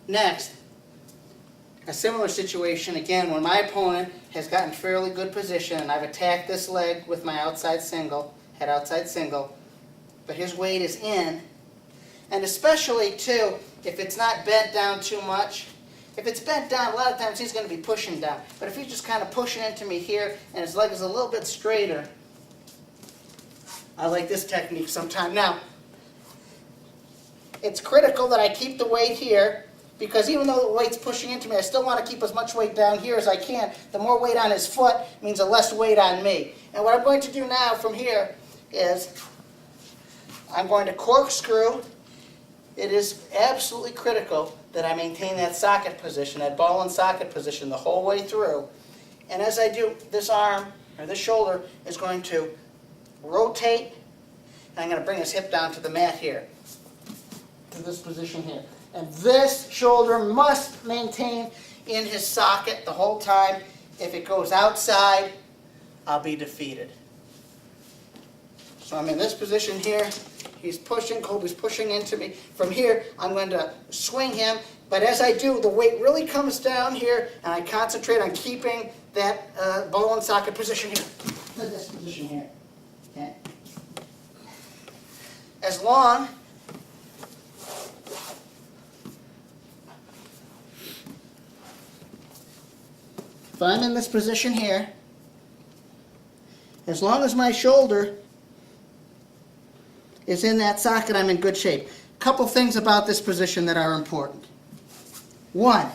Next, a similar situation again when my opponent has gotten fairly good position and I've attacked this leg with my outside single, head outside single, but his weight is in, and especially too, if it's not bent down too much. If it's bent down, a lot of times he's going to be pushing down. But if he's just kind of pushing into me here and his leg is a little bit straighter, I like this technique sometimes. Now, it's critical that I keep the weight here, because even though the weight's pushing into me, I still want to keep as much weight down here as I can. The more weight on his foot means the less weight on me. And what I'm going to do now from here is I'm going to corkscrew. It is absolutely critical that I maintain that socket position, that ball and socket position the whole way through. And as I do, this arm, or this shoulder, is going to rotate, and I'm going to bring his hip down to the mat here, to this position here. And this shoulder must maintain in his socket the whole time. If it goes outside, I'll be defeated. So I'm in this position here. He's pushing, Colby's pushing into me. From here, I'm going to swing him. But as I do, the weight really comes down here, and I concentrate on keeping that ball and socket position here. This position here. Okay. As long if I'm in this position here, as long as my shoulder is in that socket, I'm in good shape. A couple things about this position that are important. One,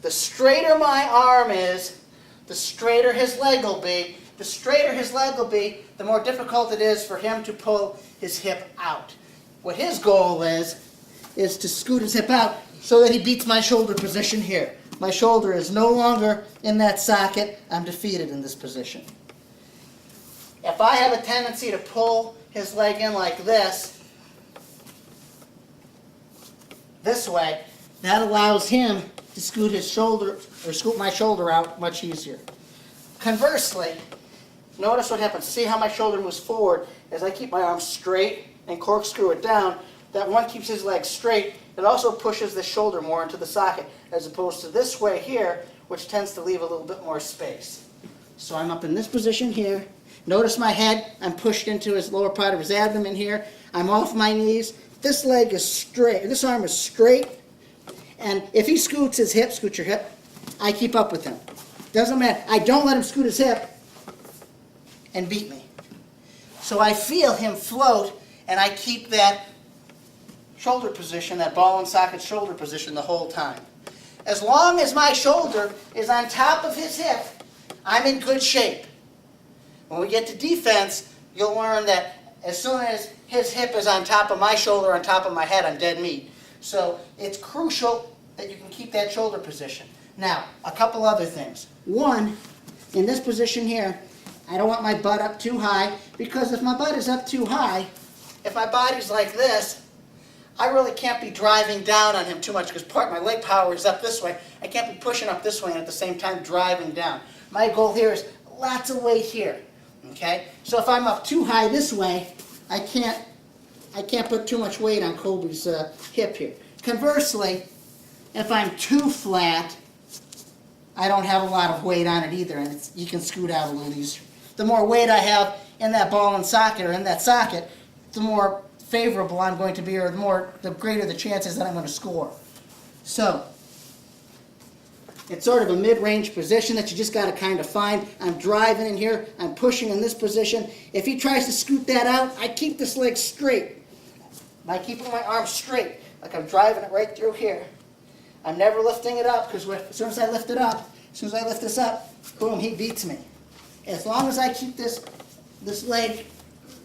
the straighter my arm is, the straighter his leg will be. The straighter his leg will be, the more difficult it is for him to pull his hip out. What his goal is to scoot his hip out so that he beats my shoulder position here. My shoulder is no longer in that socket. I'm defeated in this position. If I have a tendency to pull his leg in like this way, that allows him to scoot his shoulder, or scoot my shoulder out much easier. Conversely, notice what happens. See how my shoulder moves forward as I keep my arm straight and corkscrew it down. That one keeps his leg straight. It also pushes the shoulder more into the socket, as opposed to this way here, which tends to leave a little bit more space. So I'm up in this position here. Notice my head, I'm pushed into his lower part of his abdomen here. I'm off my knees. This leg is straight, this arm is straight. And if he scoots his hip, scoot your hip, I keep up with him. Doesn't matter. I don't let him scoot his hip and beat me. So I feel him float, and I keep that shoulder position, that ball and socket shoulder position the whole time. As long as my shoulder is on top of his hip, I'm in good shape. When we get to defense, you'll learn that as soon as his hip is on top of my shoulder, on top of my head, I'm dead meat. So it's crucial that you can keep that shoulder position. Now, a couple other things. One, in this position here, I don't want my butt up too high, because if my butt is up too high, if my body's like this, I really can't be driving down on him too much, because my leg power is up this way. I can't be pushing up this way and at the same time driving down. My goal here is lots of weight here. Okay? So if I'm up too high this way, I can't put too much weight on Colby's hip here. Conversely, if I'm too flat, I don't have a lot of weight on it either, and you can scoot out a little easier. The more weight I have in that ball and socket, or in that socket, the more favorable I'm going to be, or the greater the chances that I'm going to score. So, it's sort of a mid-range position that you just got to kind of find. I'm driving in here, I'm pushing in this position. If he tries to scoot that out, I keep this leg straight. By keeping my arm straight, like I'm driving it right through here. I'm never lifting it up, because as soon as I lift it up, as soon as I lift this up, boom, he beats me. As long as I keep this leg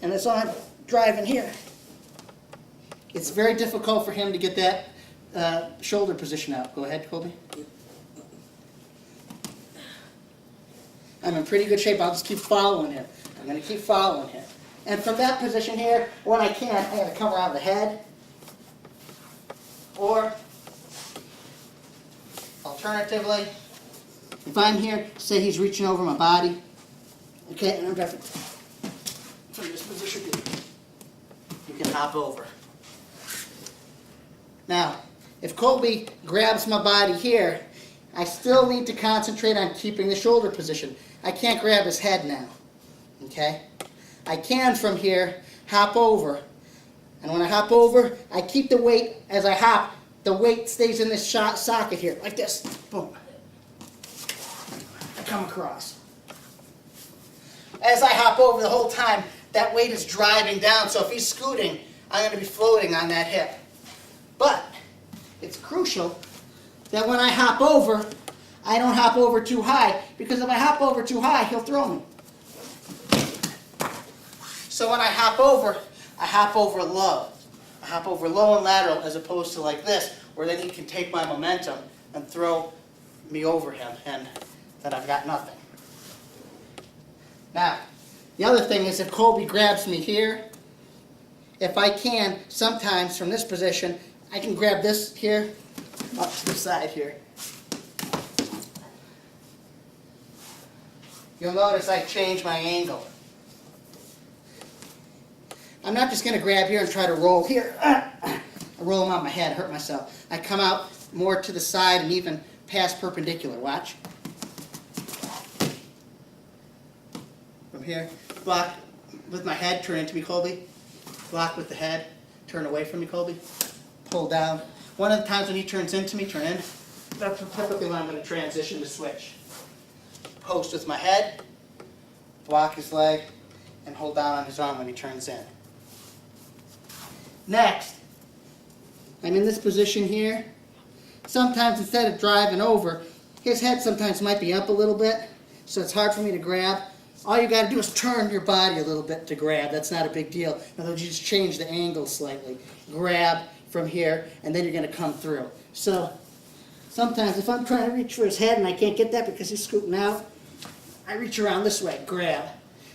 and this arm driving here, it's very difficult for him to get that shoulder position out. Go ahead, Colby. I'm in pretty good shape. I'll just keep following him. I'm going to keep following him. And from that position here, when I can, I have to come around the head. Or, alternatively, if I'm here, say he's reaching over my body, okay, and I'm driving from this position, you can hop over. Now, if Colby grabs my body here, I still need to concentrate on keeping the shoulder position. I can't grab his head now, okay? I can from here hop over, and when I hop over, I keep the weight as I hop. The weight stays in this socket here, like this. Boom. I come across. As I hop over the whole time, that weight is driving down, so if he's scooting, I'm going to be floating on that hip. But it's crucial that when I hop over, I don't hop over too high, because if I hop over too high, he'll throw me. So when I hop over low. I hop over low and lateral as opposed to like this, where then he can take my momentum and throw me over him, and then I've got nothing. Now, the other thing is if Colby grabs me here, if I can, sometimes from this position, I can grab this here, up to the side here. You'll notice I change my angle. I'm not just going to grab here and try to roll here. I roll them on my head, hurt myself. I come out more to the side and even past perpendicular. Watch. From here, block with my head, turn into me, Colby. Block with the head, turn away from me, Colby. Pull down. One of the times when he turns into me, turn in. That's typically when I'm going to transition to switch. Post with my head, block his leg, and hold down on his arm when he turns in. Next, I'm in this position here. Sometimes instead of driving over, his head sometimes might be up a little bit, so it's hard for me to grab. All you got to do is turn your body a little bit to grab. That's not a big deal. In other words, you just change the angle slightly. Grab from here, and then you're going to come through. So sometimes if I'm trying to reach for his head and I can't get that because he's scooting out, I reach around this way, grab.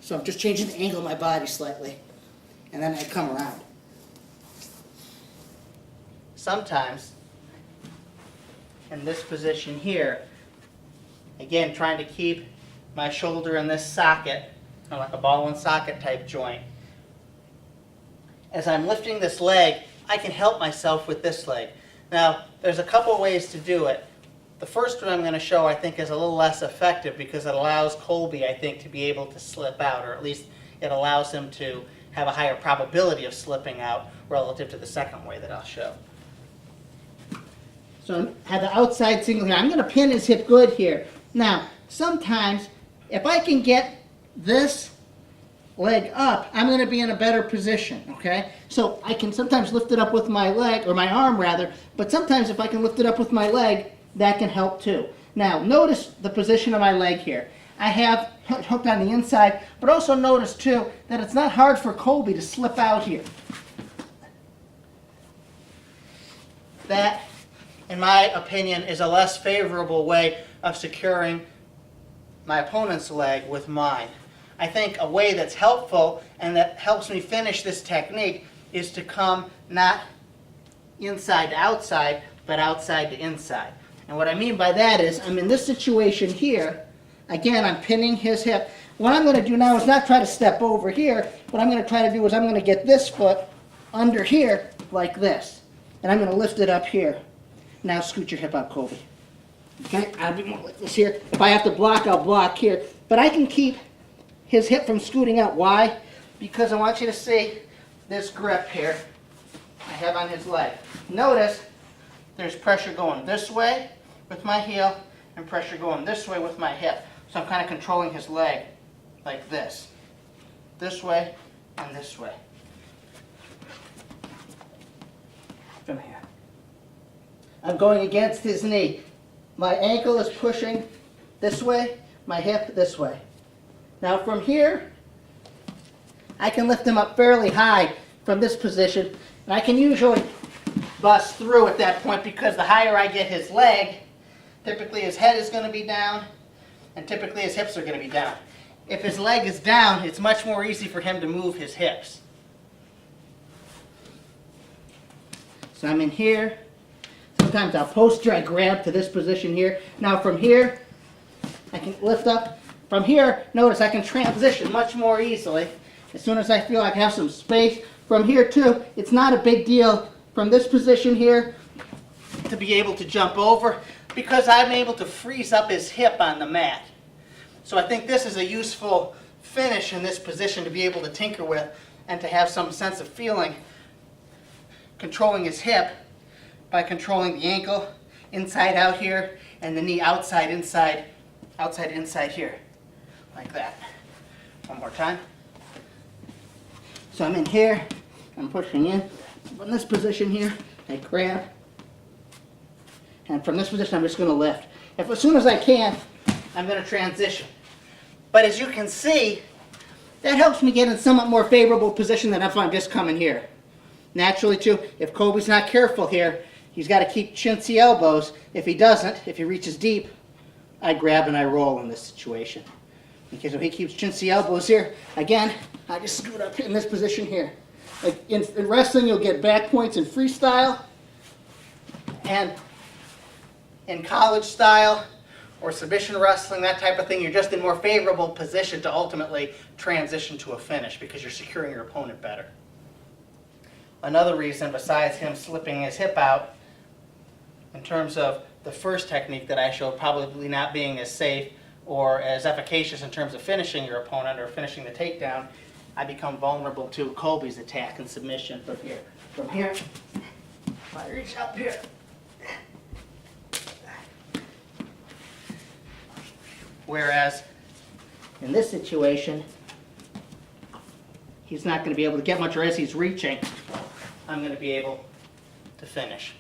So I'm just changing the angle of my body slightly, and then I come around. Sometimes, in this position here, again, trying to keep my shoulder in this socket, like a ball and socket type joint. As I'm lifting this leg, I can help myself with this leg. Now, there's a couple ways to do it. The first one I'm going to show, I think, is a little less effective because it allows Colby, I think, to be able to slip out, or at least it allows him to have a higher probability of slipping out relative to the second way that I'll show. So I have the outside single here. I'm going to pin his hip good here. Now, sometimes, if I can get this leg up, I'm going to be in a better position, okay? So I can sometimes lift it up with my leg, or my arm rather, but sometimes if I can lift it up with my leg, that can help too. Now, notice the position of my leg here. I have hooked on the inside, but also notice too that it's not hard for Colby to slip out here. That, in my opinion, is a less favorable way of securing my opponent's leg with mine. I think a way that's helpful and that helps me finish this technique is to come not inside to outside, but outside to inside. And what I mean by that is I'm in this situation here. Again, I'm pinning his hip. What I'm going to do now is not try to step over here. What I'm going to try to do is I'm going to get this foot under here like this. And I'm going to lift it up here. Now scoot your hip up, Colby. Okay, I'll be more like this here. If I have to block, I'll block here. But I can keep his hip from scooting out. Why? Because I want you to see this grip here I have on his leg. Notice there's pressure going this way with my heel and pressure going this way with my hip. So I'm kind of controlling his leg like this way and this way. From here. I'm going against his knee. My ankle is pushing this way, my hip this way. Now from here, I can lift him up fairly high from this position, and I can usually bust through at that point because the higher I get his leg, typically his head is going to be down, and typically his hips are going to be down. If his leg is down, it's much more easy for him to move his hips. So I'm in here. Sometimes I'll posture, I grab to this position here. Now from here, I can lift up. From here, notice I can transition much more easily. As soon as I feel like I have some space. From here too, it's not a big deal. From this position here, to be able to jump over because I'm able to freeze up his hip on the mat. So I think this is a useful finish in this position to be able to tinker with and to have some sense of feeling controlling his hip by controlling the ankle inside out here and the knee outside inside here, like that. One more time. So I'm in here, I'm pushing in. From this position here, I grab, and from this position I'm just going to lift. As soon as I can, I'm going to transition. But as you can see, that helps me get in somewhat more favorable position than if I'm just coming here. Naturally too, if Kobe's not careful here, he's got to keep chintzy elbows. If he doesn't, if he reaches deep, I grab and I roll in this situation. Okay, so he keeps chintzy elbows here. Again, I just scoot up in this position here. Like in wrestling, you'll get back points in freestyle, and in college style or submission wrestling, that type of thing, you're just in more favorable position to ultimately transition to a finish because you're securing your opponent better. Another reason, besides him slipping his hip out, in terms of the first technique that I showed probably not being as safe or as efficacious in terms of finishing your opponent or finishing the takedown, I become vulnerable to Kobe's attack and submission from here. From here, if I reach up here, whereas in this situation, he's not going to be able to get much, or as he's reaching, I'm going to be able to finish.